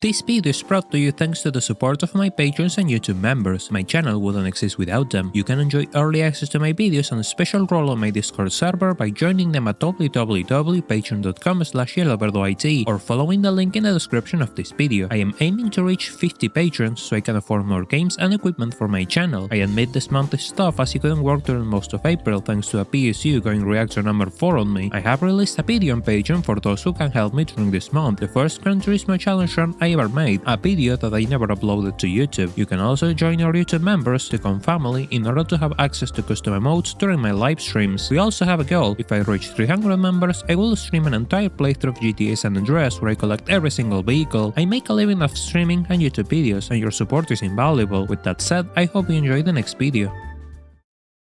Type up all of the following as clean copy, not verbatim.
This video is brought to you thanks to the support of my patrons and YouTube members. My channel wouldn't exist without them. You can enjoy early access to my videos and a special role on my Discord server by joining them at www.patreon.com/yellowbirdoit or following the link in the description of this video. I am aiming to reach 50 patrons so I can afford more games and equipment for my channel. I admit this month is tough as you couldn't work during most of April thanks to a PSU going reactor number 4 on me. I have released a video on Patreon for those who can help me during this month. The first Gran Turismo challenge run I ever made, a video that I never uploaded to YouTube. You can also join our YouTube members to become family in order to have access to custom emotes during my live streams. We also have a goal: if I reach 300 members, I will stream an entire playthrough of GTA San Andreas where I collect every single vehicle. I make a living of streaming and YouTube videos, and your support is invaluable. With that said, I hope you enjoy the next video.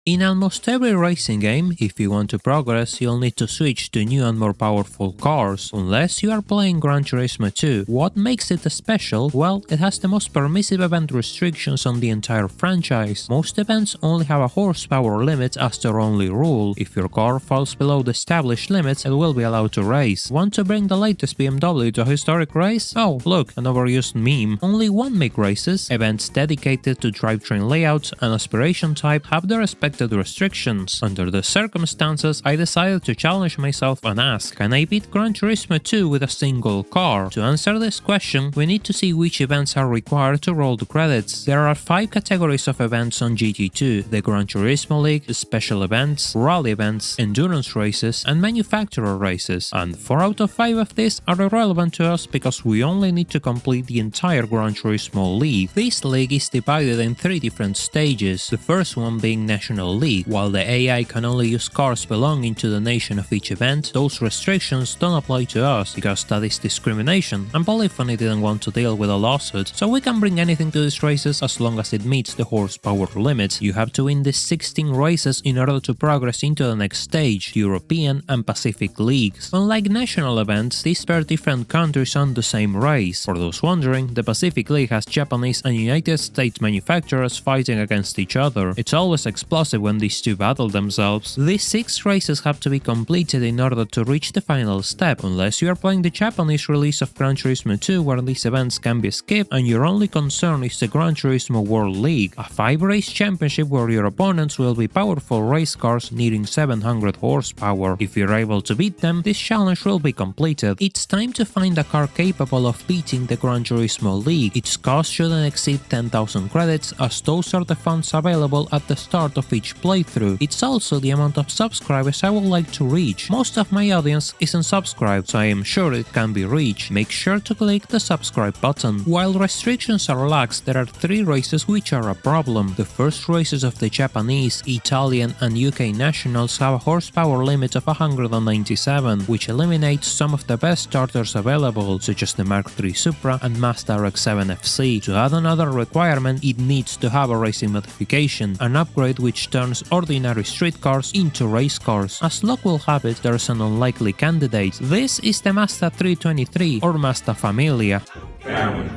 In almost every racing game, if you want to progress, you'll need to switch to new and more powerful cars, unless you are playing Gran Turismo 2. What makes it special? Well, it has the most permissive event restrictions on the entire franchise. Most events only have a horsepower limit as their only rule. If your car falls below the established limits, it will be allowed to race. Want to bring the latest BMW to a historic race? Oh, look, an overused meme. Only one make races. Events dedicated to drivetrain layouts and aspiration type have their respective restrictions. Under the circumstances, I decided to challenge myself and ask, can I beat Gran Turismo 2 with a single car? To answer this question, we need to see which events are required to roll the credits. There are 5 categories of events on GT2: the Gran Turismo League, special events, rally events, endurance races, and manufacturer races. And 4 out of 5 of these are irrelevant to us because we only need to complete the entire Gran Turismo League. This league is divided in 3 different stages, the first one being National League. While the AI can only use cars belonging to the nation of each event, those restrictions don't apply to us because that is discrimination, and Polyphony didn't want to deal with a lawsuit, so we can bring anything to these races as long as it meets the horsepower limit. You have to win these 16 races in order to progress into the next stage, European and Pacific Leagues. Unlike national events, these pair different countries on the same race. For those wondering, the Pacific League has Japanese and United States manufacturers fighting against each other. It's always explosive when these two battle themselves. These 6 races have to be completed in order to reach the final step, unless you are playing the Japanese release of Gran Turismo 2 where these events can be skipped and your only concern is the Gran Turismo World League, a 5-race championship where your opponents will be powerful race cars needing 700 horsepower. If you're able to beat them, this challenge will be completed. It's time to find a car capable of beating the Gran Turismo League. Its cost shouldn't exceed 10,000 credits, as those are the funds available at the start of each playthrough. It's also the amount of subscribers I would like to reach. Most of my audience isn't subscribed, so I am sure it can be reached. Make sure to click the subscribe button. While restrictions are lax, there are 3 races which are a problem. The first races of the Japanese, Italian and UK nationals have a horsepower limit of 197, which eliminates some of the best starters available, such as the Mark III Supra and Mazda RX-7 FC. To add another requirement, it needs to have a racing modification, an upgrade which turns ordinary street cars into race cars. As luck will have it, there's an unlikely candidate. This is the Mazda 323 or Mazda Familia. Family.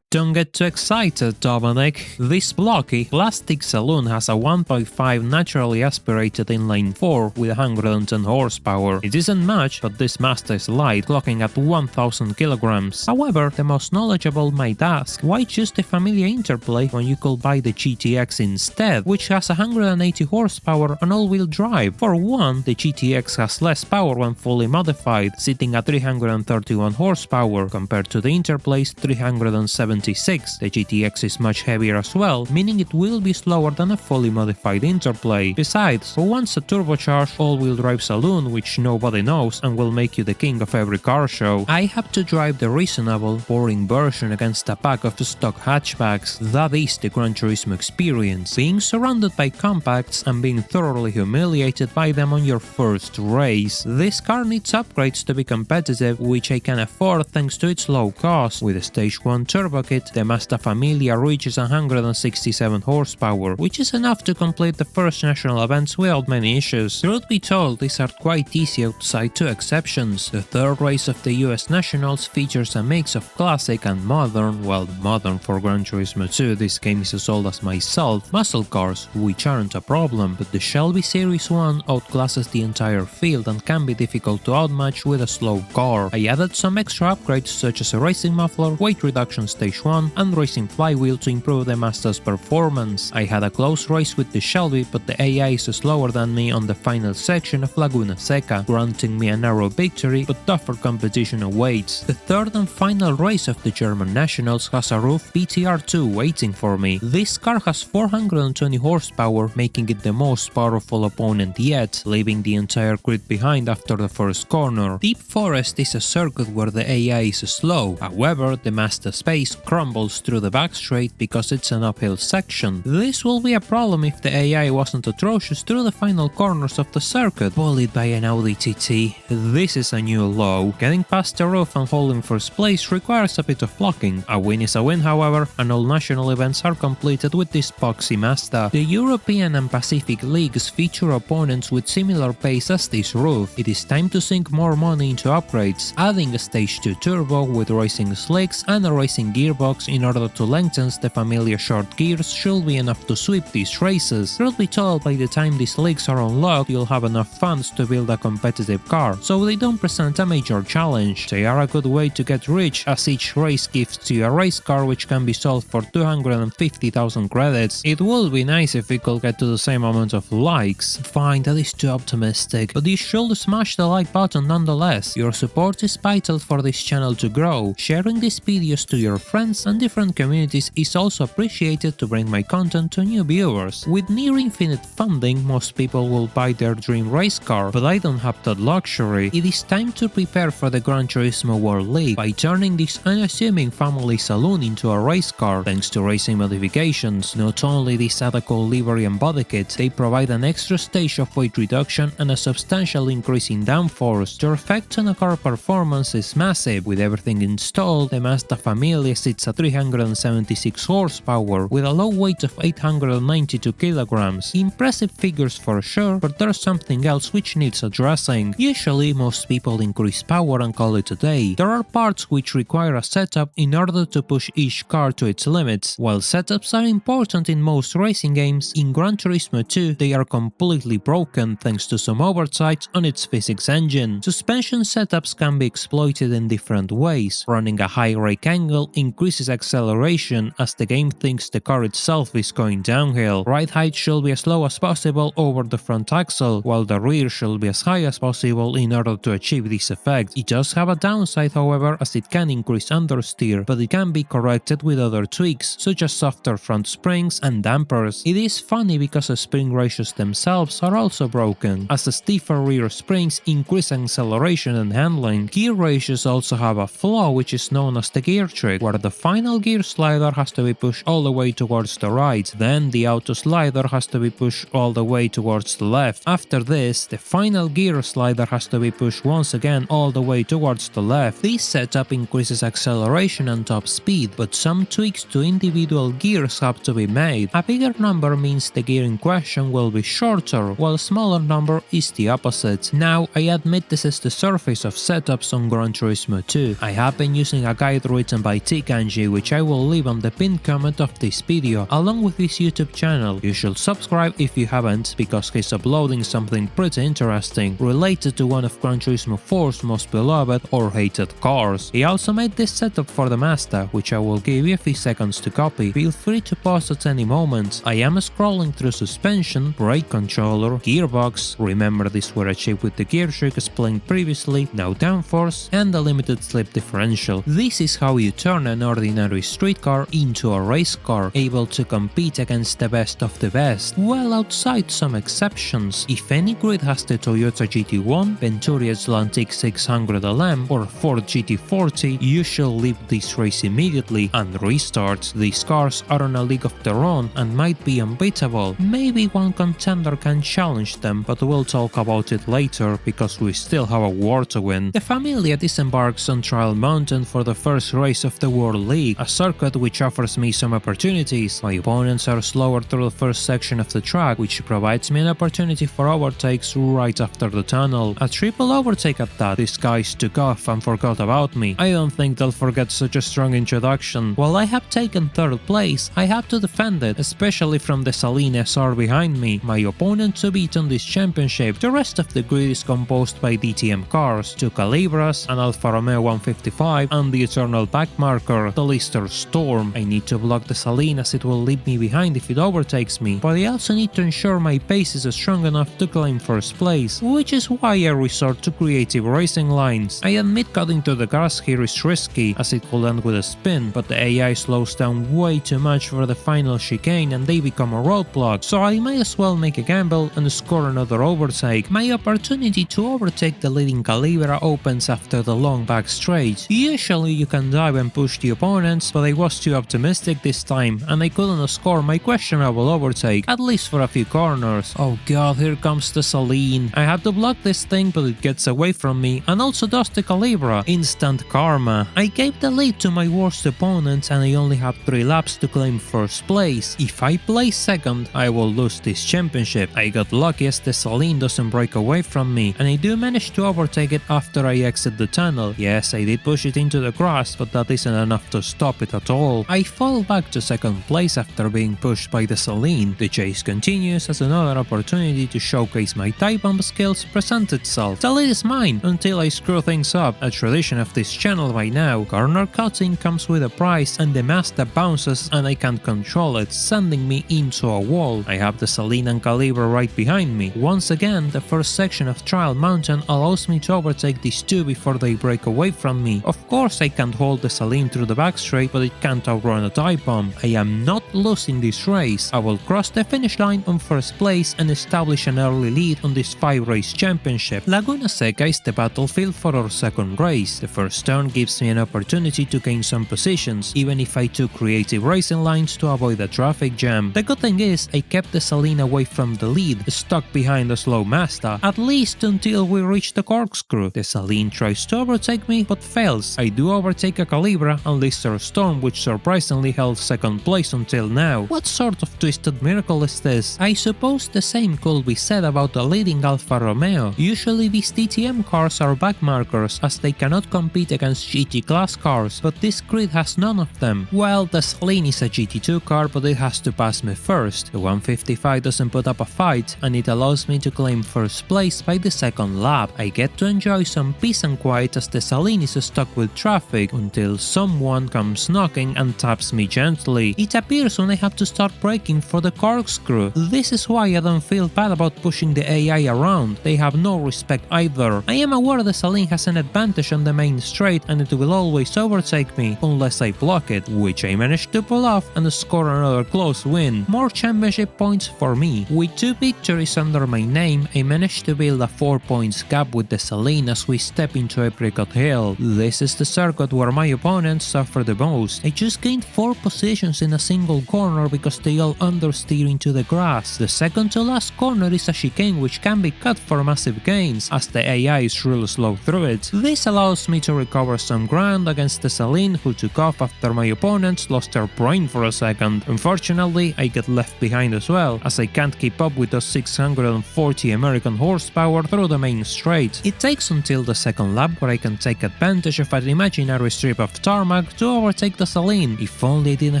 Don't get too excited, Dominic. This blocky plastic saloon has a 1.5 naturally aspirated inline 4 with 110 horsepower. It isn't much, but this Mazda is light, clocking at 1000 kilograms. However, the most knowledgeable might ask, why choose the Familia Interplay when you could buy the GTX instead, which has 180 horsepower and all-wheel drive? For one, the GTX has less power when fully modified, sitting at 331 horsepower, compared to the Interplay's 376. The GTX is much heavier as well, meaning it will be slower than a fully modified Interplay. Besides, who wants a turbocharged all-wheel drive saloon which nobody knows and will make you the king of every car show? I have to drive the reasonable, boring version against a pack of stock hatchbacks. That is the Gran Turismo experience, being surrounded by compacts and being thoroughly humiliated by them on your first race. This car needs upgrades to be competitive, which I can afford thanks to its low cost. With a Stage 1 turbo kit kit, the Mazda Familia reaches 167 horsepower, which is enough to complete the first national events without many issues. Truth be told, these are quite easy outside two exceptions. The third race of the US Nationals features a mix of classic and modern, well, modern for Gran Turismo 2, this game is as old as myself, muscle cars, which aren't a problem, but the Shelby Series 1 outclasses the entire field and can be difficult to outmatch with a slow car. I added some extra upgrades such as a racing muffler, weight reduction stage 1 and racing flywheel to improve the Mazda's performance. I had a close race with the Shelby, but the AI is slower than me on the final section of Laguna Seca, granting me a narrow victory but tougher competition awaits. The third and final race of the German Nationals has a Roof BTR2 waiting for me. This car has 420 horsepower, making it the most powerful opponent yet, leaving the entire grid behind after the first corner. Deep Forest is a circuit where the AI is slow, however the Mazda Space crumbles through the back straight because it's an uphill section. This will be a problem if the AI wasn't atrocious through the final corners of the circuit, bullied by an Audi TT. This is a new low. Getting past the roof and holding first place requires a bit of blocking. A win is a win, however, and all national events are completed with this boxy Mazda. The European and Pacific leagues feature opponents with similar pace as this roof. It is time to sink more money into upgrades, adding a stage 2 turbo with racing slicks and a racing gearbox in order to lengthen the Familia short gears should be enough to sweep these races. Truth be told, by the time these leagues are unlocked, you'll have enough funds to build a competitive car, so they don't present a major challenge. They are a good way to get rich, as each race gives you a race car which can be sold for 250,000 credits. It would be nice if we could get to the same amount of likes. Fine, that is too optimistic, but you should smash the like button nonetheless. Your support is vital for this channel to grow. Sharing these videos to your friends and different communities is also appreciated to bring my content to new viewers. With near infinite funding, most people will buy their dream race car, but I don't have that luxury. It is time to prepare for the Gran Turismo World League by turning this unassuming family saloon into a race car. Thanks to racing modifications, not only this add a cool livery and body kit, they provide an extra stage of weight reduction and a substantial increase in downforce. The effect on a car performance is massive. With everything installed, the Mazda Familia sits at 376 horsepower with a low weight of 892 kilograms. Impressive figures for sure, but there's something else which needs addressing. Usually, most people increase power and call it a day. There are parts which require a setup in order to push each car to its limits. While setups are important in most racing games, in Gran Turismo 2 they are completely broken thanks to some oversights on its physics engine. Suspension setups can be exploited in different ways. Running a high rake angle increases acceleration as the game thinks the car itself is going downhill. Ride height should be as low as possible over the front axle, while the rear should be as high as possible in order to achieve this effect. It does have a downside, however, as it can increase understeer, but it can be corrected with other tweaks, such as softer front springs and dampers. It is funny because the spring ratios themselves are also broken, as the stiffer rear springs increase acceleration and handling. Gear ratios also have a flaw which is known as the gear trick, where the final gear slider has to be pushed all the way towards the right, then the auto slider has to be pushed all the way towards the left. After this, the final gear slider has to be pushed once again all the way towards the left. This setup increases acceleration and top speed, but some tweaks to individual gears have to be made. A bigger number means the gear in question will be shorter, while a smaller number is the opposite. Now, I admit this is the surface of setups on Gran Turismo 2. I have been using a guide written by Takei, which I will leave on the pinned comment of this video, along with his YouTube channel. You should subscribe if you haven't, because he's uploading something pretty interesting related to one of Gran Turismo 4's most beloved or hated cars. He also made this setup for the Mazda, which I will give you a few seconds to copy. Feel free to pause at any moment. I am scrolling through suspension, brake controller, gearbox, remember these were achieved with the gear trick explained previously, now downforce, and the limited slip differential. This is how you turn an ordinary street car into a race car, able to compete against the best of the best. Well, outside some exceptions, if any grid has the Toyota GT1, Venturi Atlantic 600LM or Ford GT40, you should leave this race immediately and restart. These cars are on a league of their own and might be unbeatable. Maybe one contender can challenge them, but we'll talk about it later because we still have a war to win. The Familia disembarks on Trial Mountain for the first race of the World League, a circuit which offers me some opportunities. My opponents are slower through the first section of the track, which provides me an opportunity for overtakes right after the tunnel. A triple overtake at that. These guys took off and forgot about me. I don't think they'll forget such a strong introduction. While I have taken 3rd place, I have to defend it, especially from the Saleen SR behind me, my opponent to beat on this championship. The rest of the grid is composed by DTM cars, 2 Calibras, an Alfa Romeo 155 and the eternal backmarker, the Lister Storm. I need to block the Saleen as it will leave me behind if it overtakes me, but I also need to ensure my pace is strong enough to claim 1st place, which is why I resort to creative racing lines. I admit cutting to the grass here is risky, as it could end with a spin, but the AI slows down way too much for the final chicane and they become a roadblock, so I might as well make a gamble and score another overtake. My opportunity to overtake the leading Calibra opens after the long back straight. Usually you can dive and push the opponents, but I was too optimistic this time and I couldn't score my questionable overtake, at least for a few corners. Oh god, here comes the Saleen. I have to block this thing, but it gets away from me and also does the Calibra. Instant karma. I gave the lead to my worst opponents and I only have 3 laps to claim 1st place. If I place 2nd, I will lose this championship. I got lucky as the Saleen doesn't break away from me and I do manage to overtake it after I exit the tunnel. Yes, I did push it into the grass, but that isn't enough to stop it at all. I fall back to 2nd place after being pushed by the Saleen. The chase continues as another opportunity to showcase my type bomb skills presents itself. The lead is mine until I screw things up, a tradition of this channel by now. Corner cutting comes with a price and the Mazda bounces and I can't control it, sending me into a wall. I have the Saleen and Calibra right behind me. Once again, the first section of Trial Mountain allows me to overtake these 2 before they break away from me. Of course I can't hold the Saleen through the back straight, but it can't outrun a type bomb. I am not losing this race. I will cross the finish line on 1st place and establish an early lead on this 5-race championship. Laguna Seca is the battlefield for our 2nd race. The first turn gives me an opportunity to gain some positions, even if I took creative racing lines to avoid a traffic jam. The good thing is I kept the Saleen away from the lead, stuck behind the slow Mazda, at least until we reach the corkscrew. The Saleen tries to overtake me but fails. I do overtake a Calibra and Lister Storm, which surprisingly held 2nd place until now. What sort of twisted miracle is this? I suppose the same could be said about the leading Alfa Romeo. Usually these DTM cars are backmarkers as they cannot compete against GT class cars, but this grid has none of them. Well, the Saleen is a GT2 car, but it has to pass me first. The 155 doesn't put up a fight and it allows me to claim 1st place by the 2nd lap. I get to enjoy some peace and quiet as the Saleen is stuck with traffic until someone comes knocking and taps me gently. It appears when I have to start braking for the corkscrew. This is why I don't feel bad about pushing the AI around. They have no respect either. I am aware the Saleen has an advantage on the main straight and it will always overtake me unless I block it, which I managed to pull off and score another close win. More championship points for me. With 2 victories under my name, I managed to build a 4 points gap with the Saleen as we step into Apricot Hill. This is the circuit where my opponents suffer the most. I just gained 4 positions in a single corner because they all understeer into the grass. The second to last corner is a chicane which can be cut for massive gains as the AI is real slow through it. This allows me to recover some ground against the Saleen, who took off after my opponents lost their brain for a second. Unfortunately, I get left behind as well, as I can't keep up with those 640 American horsepower through the main straight. It takes until the 2nd lap where I can take advantage of an imaginary strip of tarmac to overtake the Saleen. If only I didn't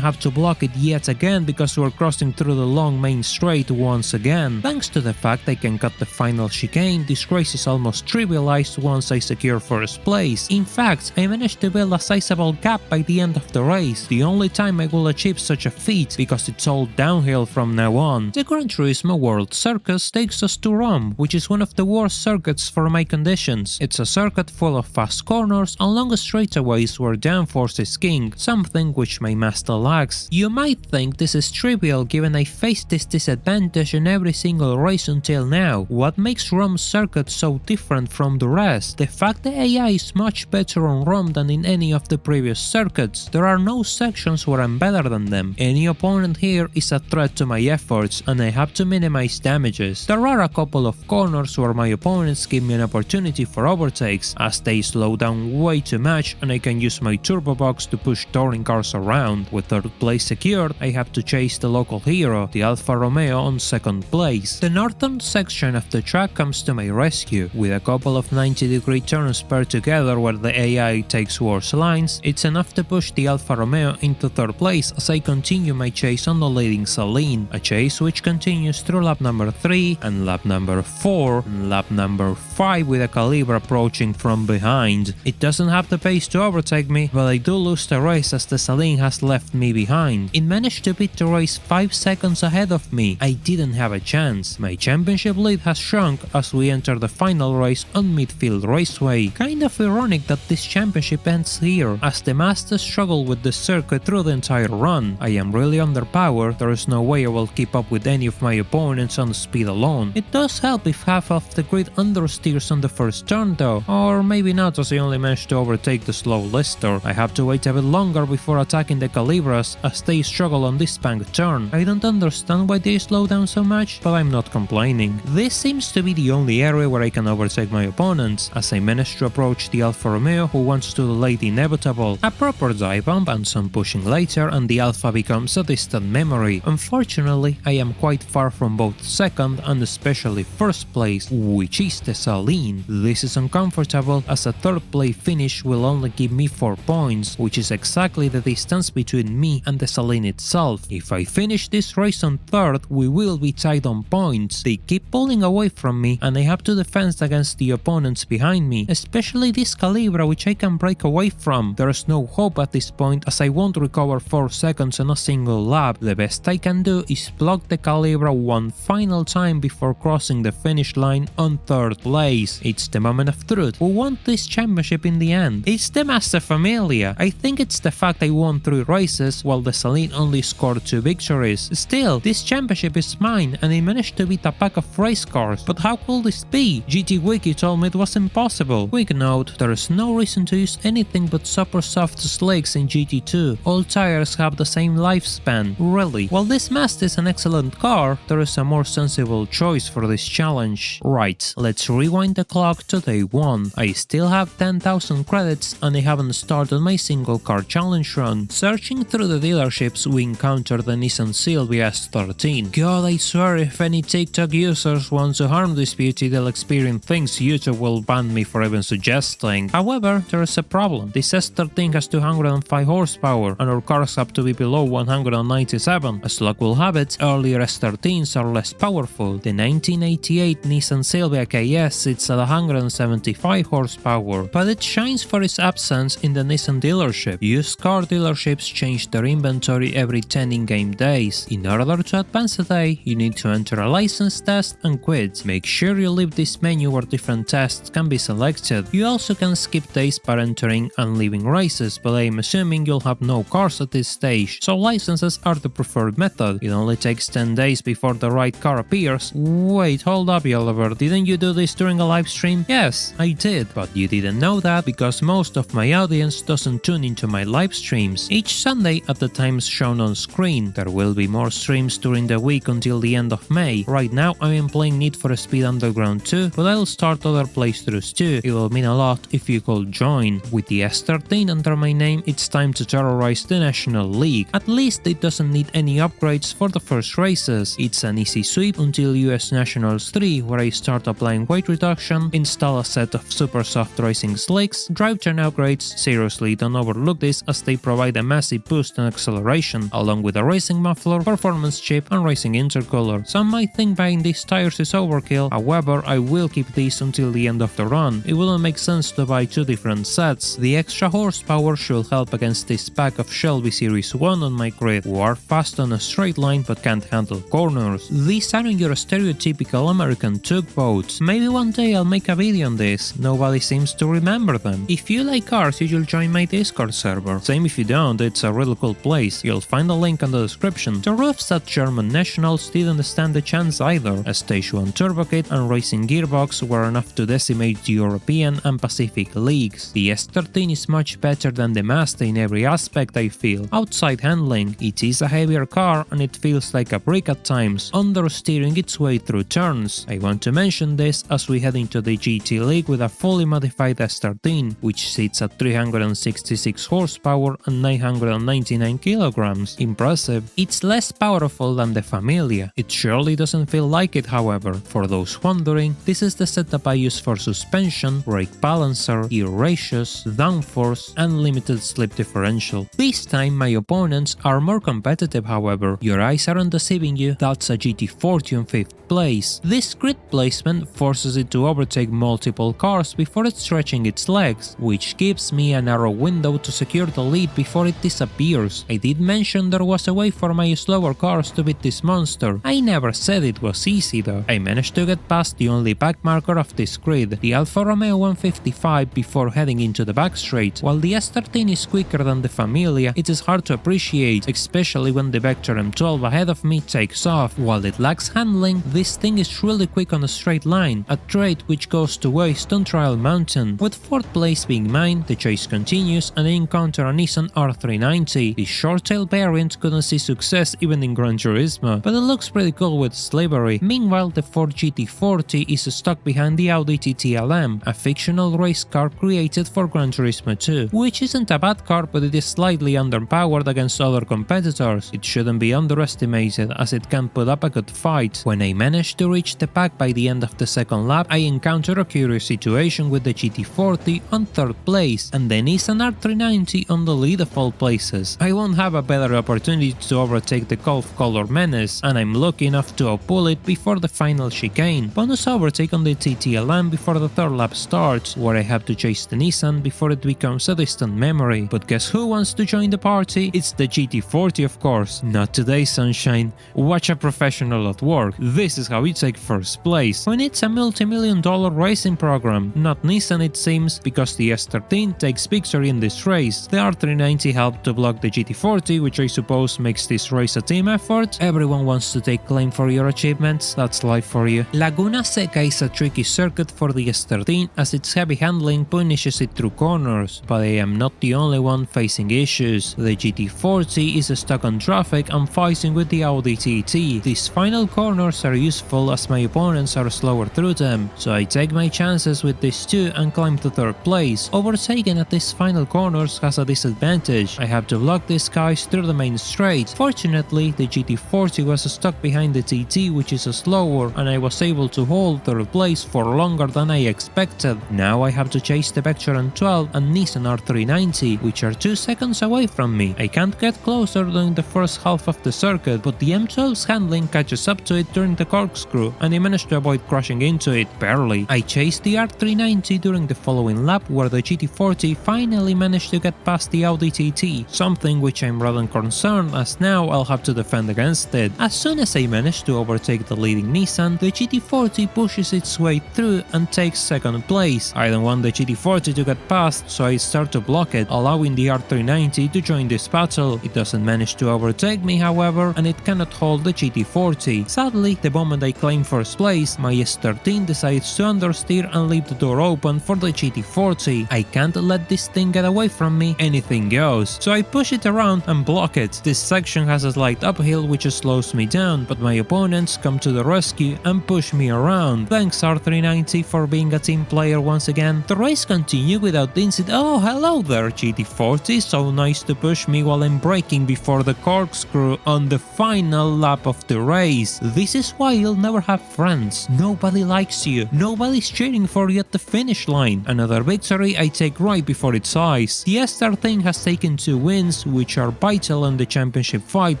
have to block it yet again because we're crossing through the long main straight once again. Thanks to the fact I can cut the final chicane, this race is almost trivialized once I secure 1st place. In fact, I managed to build a sizable gap by the end of the race, the only time I will achieve such a feat because it's all downhill from now on. The Gran Turismo World Circus takes us to Rome, which is one of the worst circuits for my conditions. It's a circuit full of fast corners and long straightaways where downforce is king, something which my Mazda lacks. You might think this is trivial given I faced this disadvantage in every single race until now. What makes Rome's circuit so different from the rest? The fact the AI is much better on Rome than in any of the previous circuits. There are no sections where I'm better than them. Any opponent here is a threat to my efforts and I have to minimize damages. There are a couple of corners where my opponents give me an opportunity for overtakes as they slow down way too much and I can use my turbo gearbox to push touring cars around. With 3rd place secured, I have to chase the local hero, the Alfa Romeo, on 2nd place. The northern section of the track comes to my rescue. With a couple of 90-degree turns paired together where the AI takes worse lines, it's enough to push the Alfa Romeo into 3rd place as I continue my chase on the leading Saleen, a chase which continues through lap number 3 and lap number 4 and lap number 5 with a Calibre approaching from behind. It doesn't have the pace to overtake me, but I do lose the race as the Saleen has left me behind. It managed to beat the race 5 seconds ahead of me. I didn't have a chance. My championship lead has shrunk as we enter the final race on Midfield Raceway. Kind of ironic that this championship ends here, as the Masters struggle with the circuit through the entire run. I am really underpowered, there is no way I will keep up with any of my opponents on speed alone. It does help if half of the grid understeers on the first turn though, or maybe not as I only managed to overtake the slow Lister. I have to wait a bit longer before attacking the Calibras as they struggle on this bank turn. I don't understand why they slow down so much, but I'm not complaining. This seems to be the only area where I can overtake my opponents, as I managed to approach the Alfa Romeo who wants to delay the inevitable. A proper dive bump and some pushing later and the Alfa becomes a distant memory. Unfortunately, I am quite far from both 2nd and especially 1st place, which is the Saleen. This is uncomfortable as a 3rd place finish will only give me 4 points, which is exactly the distance between me and the Saleen itself. If I finish this race on 3rd, we will be tied on points. They keep pulling away from me and I have to defend against the opponents behind me, especially this Calibre which I can break away from. There is no hope at this point as I won't recover 4 seconds on a single lap. The best I can do is block the Calibre one final time before crossing the finish line on 3rd place. It's the moment of truth. Who won this championship in the end? It's the Master Familia. I think it's the fact I won 3 races while the Saleen only scored 2 victories. Still, this championship is mine and I managed to beat a pack of race cars. But how could this be? GT Wiki told me it was impossible. Quick note, there is no reason to use anything but super soft slicks in GT2. All tires have the same lifespan. Really? While this Master is an excellent car, there is a more sensible choice for this challenge. Right, let's rewind the clock to day 1. I still have 10,000 credits and I haven't started my single car challenge run. Searching through the dealerships, we encounter the Nissan Silvia S13. God, I swear if any TikTok users want to harm this beauty, they'll experience things YouTube will ban me for even suggesting. However, there is a problem. This S13 has 205 horsepower and our cars have to be below 197. As luck will have it, earlier S13s are less powerful. The 1988 Nissan Silvia KS sits at 175 horsepower, but it shines for its absence in the Nissan dealership. Used car dealerships change their inventory every 10 in-game days. In order to advance a day, you need to enter a license test and quit. Make sure you leave this menu where different tests can be selected. You also can skip days by entering and leaving races, but I'm assuming you'll have no cars at this stage, so licenses are the preferred method. It only takes 10 days before the right car appears. Wait, hold up, Oliver, didn't you do this during a live stream? Yes, I did, but you didn't know that because most of my audience doesn't tune into my live streams. Each Sunday at the times shown on screen. There will be more streams during the week until the end of May. Right now I am playing Need for Speed Underground 2, but I'll start other playthroughs too. It will mean a lot if you could join. With the S13 under my name, it's time to terrorize the National League. At least it doesn't need any upgrades for the first races. It's an easy sweep until US Nationals 3, where I start applying weight reduction, install a set of super soft racing slicks, drivetrain upgrades. Seriously, don't overlook this as they provide a massive boost in acceleration, along with a racing muffler, performance chip and racing intercooler. Some might think buying these tires is overkill, however I will keep these until the end of the run. It wouldn't make sense to buy 2 different sets. The extra horsepower should help against this pack of Shelby Series 1 on my grid, who are fast on a straight line but can't handle corners. These aren't your stereotypical American tugboats. Maybe one day I'll make a video on this, nobody seems to remember them. If you like cars, you should join my Discord server. Same if you don't, it's a really cool place, you'll find a link in the description. The roofs at German Nationals didn't stand a chance either. A Stage 1 turbo kit and racing gearbox were enough to decimate the European and Pacific leagues. The S13 is much better than the Mazda in every aspect I feel. Outside handling, it is a heavier car and it feels like a brick at times, understeering its way through turns. I want to mention this as we head into the GT League with a fully modified S13, which sits at 366 166 horsepower and 999 kilograms. Impressive. It's less powerful than the Familia. It surely doesn't feel like it, however. For those wondering, this is the setup I use for suspension, brake balancer, gear ratios, downforce, and limited slip differential. This time my opponents are more competitive, however. Your eyes aren't deceiving you, that's a GT40 on 5th place. This grid placement forces it to overtake multiple cars before it's stretching its legs, which gives me a narrow window to secure the lead before it disappears. I did mention there was a way for my slower cars to beat this monster. I never said it was easy though. I managed to get past the only backmarker of this grid, the Alfa Romeo 155, before heading into the back straight. While the S13 is quicker than the Familia, it is hard to appreciate, especially when the Vector M12 ahead of me takes off. While it lacks handling, this thing is really quick on a straight line, a trait which goes to waste on Trial Mountain. With 4th place being mine, the chase continues and I encounter a Nissan R390. The short-tail variant couldn't see success even in Gran Turismo, but it looks pretty cool with Slivery. Meanwhile, the Ford GT40 is stuck behind the Audi TT LM, a fictional race car created for Gran Turismo 2, which isn't a bad car, but it is slightly underpowered against other competitors. It shouldn't be underestimated as it can put up a good fight. When I managed to reach the pack by the end of the second lap, I encountered a curious situation with the GT40 on 3rd place and the Nissan R390 on the lead of all places. I won't have a better opportunity to overtake the Golf Color Menace, and I'm lucky enough to outpull it before the final chicane. Bonus overtake on the TTLM before the 3rd lap starts, where I have to chase the Nissan before it becomes a distant memory. But guess who wants to join the party? It's the GT40, of course. Not today, sunshine. Watch a professional at work. This is how you take 1st place. When it's a multi-million-dollar racing program, not Nissan it seems, because the S13 takes victory in this race. The R390 helped to block the GT40, which I suppose makes this race a team effort. Everyone wants to take claim for your achievements, that's life for you. Laguna Seca is a tricky circuit for the S13 as its heavy handling punishes it through corners, but I am not the only one facing issues. The GT40 is stuck on traffic and fighting with the Audi TT. These final corners are useful as my opponents are slower through them, so I take my chances with this too and climb to 3rd place. Overtaking at these final corners has a disadvantage. I have to block these guys through the main straight. Fortunately, the GT40 was stuck behind the TT, which is slower, and I was able to hold 3rd place for longer than I expected. Now I have to chase the Vector M12 and Nissan R390, which are 2 seconds away from me. I can't get closer during the first half of the circuit, but the M12's handling catches up to it during the corkscrew, and I managed to avoid crashing into it, barely. I chased the R390 during the following lap, where the GT40 finally managed to get past the Audi TT, something which I'm rather concerned as now I'll have to defend against it. As soon as I managed to overtake the leading Nissan, the GT40 pushes its way through and takes 2nd place. I don't want the GT40 to get past, so I start to block it, allowing the R390 to join this battle. It doesn't manage to overtake me, however, and it cannot hold the GT40. Sadly, the moment I claim 1st place, my S13 decides to understeer and leave the door open for the GT40. I can't let this thing get away from me, anything goes, so I push it around and block it. This section has a slight uphill which slows me down, but my opponents come to the rescue and push me around. Thanks R390 for being a team player once again. The race continued without incident. Oh, hello there GT40, so nice to push me while I'm braking before the corkscrew on the final lap of the race. This is why you'll never have friends. Nobody likes you. Nobody's cheering for you at the finish line. Another victory I take right before its eyes. The S13 has taken 2 wins, which are vital in the championship fight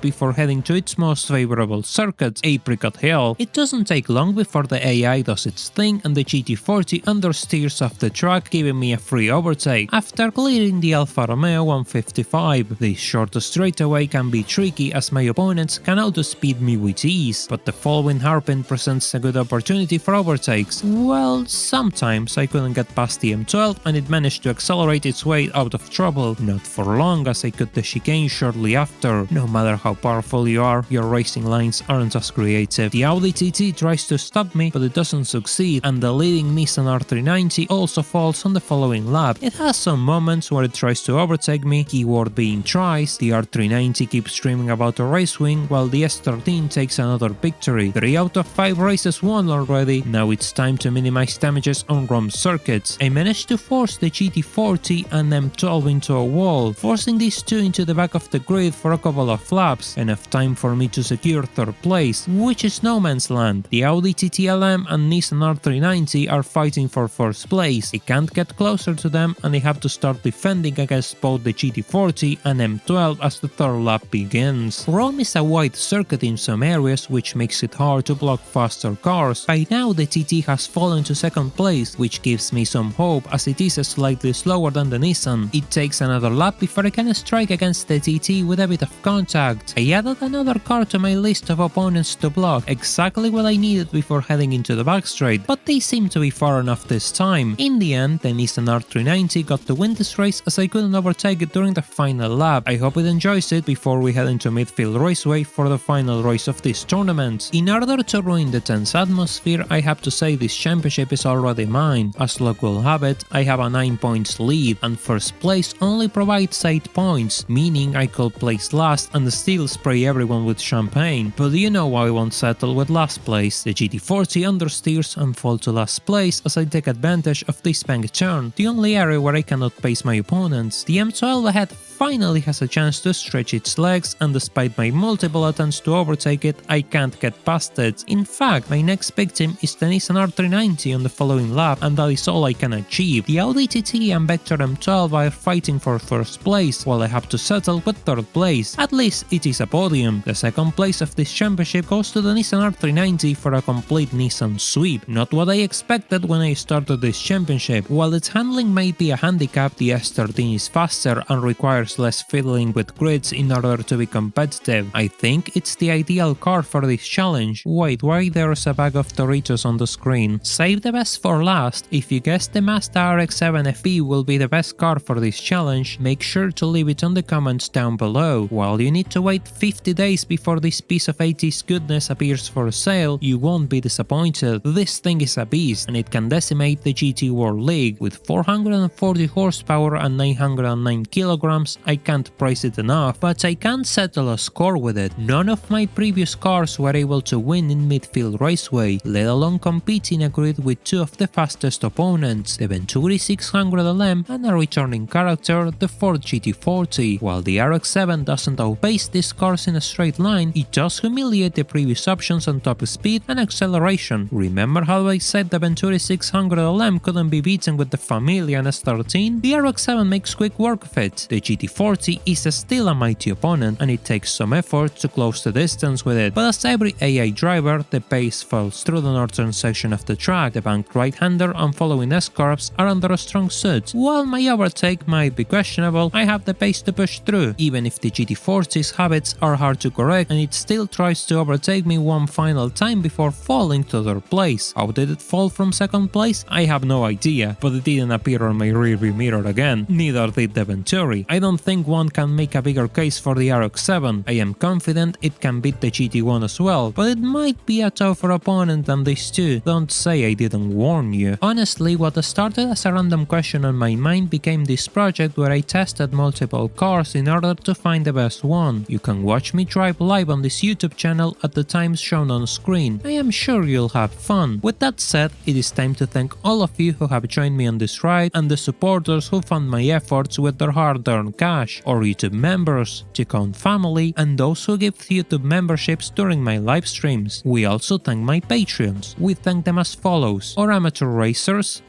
before heading to its most favorable circuit, Apricot Hill. It doesn't take long before the AI does its thing and the GT40 understeers off the track, giving me a free overtake after clearing the Alfa Romeo 155. This short straightaway can be tricky as my opponents can outspeed me with ease, but the following hairpin presents a good opportunity for overtakes. Well, sometimes I couldn't get past the M12 and it managed to accelerate its way out of trouble. Not for long as I cut the chicane shortly after. No matter how powerful you are, your racing lines aren't as creative. The Audi TT tries to stop me, but it doesn't succeed, and the leading Nissan R390 also falls on the following lap. It has some moments where it tries to overtake me, keyword being tries. The R390 keeps dreaming about a race win, while the S13 takes another victory. 3 out of 5 races won already. Now it's time to minimize damages on ROM circuits. I managed to force the GT40 and M12 into a wall, forcing these two into the back of the grid for a couple of laps, enough time for me to secure 3rd place, which is no man's land. The Audi TT LM and Nissan R390 are fighting for 1st place. I can't get closer to them and I have to start defending against both the GT40 and M12 as the 3rd lap begins. Rome is a wide circuit in some areas, which makes it hard to block faster cars. By now the TT has fallen to 2nd place, which gives me some hope as it is slightly slower than the Nissan. It takes another lap before I can strike against the TT with a bit of contact. I added another car to my list of opponents to block, exactly what I needed before heading into the back straight, but they seem to be far enough this time. In the end, the Nissan R390 got to win this race as I couldn't overtake it during the final lap. I hope it enjoys it before we head into Midfield Raceway for the final race of this tournament. In order to ruin the tense atmosphere, I have to say this championship is already mine. As luck will have it, I have a 9 points lead, and 1st place only provides 8 points, meaning I could place last and still spray everyone with champagne. But you know I won't settle with last place. The GT40 understeers and fall to last place as I take advantage of this bank turn, the only area where I cannot pace my opponents. The M12 ahead finally has a chance to stretch its legs, and despite my multiple attempts to overtake it, I can't get past it. In fact, my next victim is the Nissan R390 on the following lap, and that is all I can achieve. The Audi TT and Vector M12 are fighting for 1st place, while I have to settle with 3rd place. At least it is a podium. The 2nd place of this championship goes to the Nissan R390 for a complete Nissan sweep. Not what I expected when I started this championship. While its handling may be a handicap, the S13 is faster and requires less fiddling with grids in order to be competitive. I think it's the ideal car for this challenge. Wait, why there's a bag of Doritos on the screen? Save the best for last. If you guess the Mazda RX-7 FE will be the best car for this challenge, make sure to leave it on the comments down below. While you need to wait 50 days before this piece of 80s goodness appears for sale, you won't be disappointed. This thing is a beast and it can decimate the GT World League. With 440 horsepower and 909 kilograms, I can't praise it enough, but I can't settle a score with it. None of my previous cars were able to win in Midfield Raceway, let alone compete in a grid with 2 of the fastest opponents, the Venturi 600LM and a returning character, the Ford GT40. While the RX-7 doesn't outpace these cars in a straight line, it does humiliate the previous options on top speed and acceleration. Remember how I said the Venturi 600LM couldn't be beaten with the Familia and S13? The RX-7 makes quick work of it. The GT40 is still a mighty opponent and it takes some effort to close the distance with it, but as every AI driver, the pace falls through the northern section of the track. The banked right-hander and following S-curves are under a strong suit. While my overtake might be questionable, I have the pace to push through, even if the GT40's habits are hard to correct and it still tries to overtake me one final time before falling to 3rd place. How did it fall from 2nd place? I have no idea, but it didn't appear on my rearview mirror again, neither did the Venturi. I don't think one can make a bigger case for the RX-7. I am confident it can beat the GT1 as well, but it might be a tougher opponent than these two. Don't say I didn't warn you. Honestly, what started as a random question on my mind became this project where I tested multiple cars in order to find the best one. You can watch me drive live on this YouTube channel at the times shown on screen. I am sure you'll have fun. With that said, it is time to thank all of you who have joined me on this ride and the supporters who fund my efforts with their hard-earned cash, or YouTube members, Takei family, and those who give YouTube memberships during my live streams. We also thank my Patreons. We thank them as follows: or amateur racers,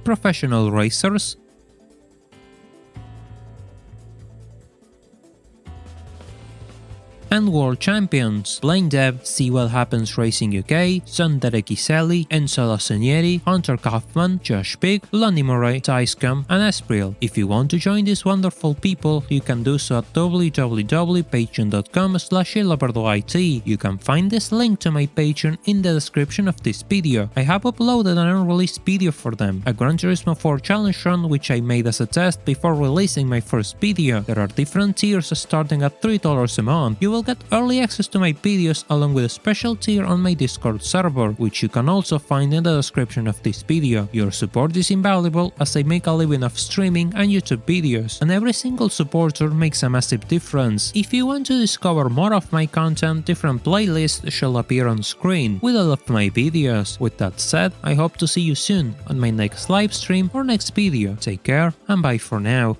professional racers, and world champions: Blaine Dev, See What Happens Racing UK, Sandere Kiselli, Enzo Lassanieri, Hunter Kaufman, Josh Pig, Lonnie Murray, Tyscom, and Espriel. If you want to join these wonderful people, you can do so at www.patreon.com/illobertoit. You can find this link to my Patreon in the description of this video. I have uploaded an unreleased video for them, a Gran Turismo 4 challenge run which I made as a test before releasing my first video. There are different tiers starting at $3 a month. You will get early access to my videos along with a special tier on my Discord server, which you can also find in the description of this video. Your support is invaluable as I make a living of streaming and YouTube videos, and every single supporter makes a massive difference. If you want to discover more of my content, different playlists shall appear on screen with all of my videos. With that said, I hope to see you soon on my next live stream or next video. Take care and bye for now.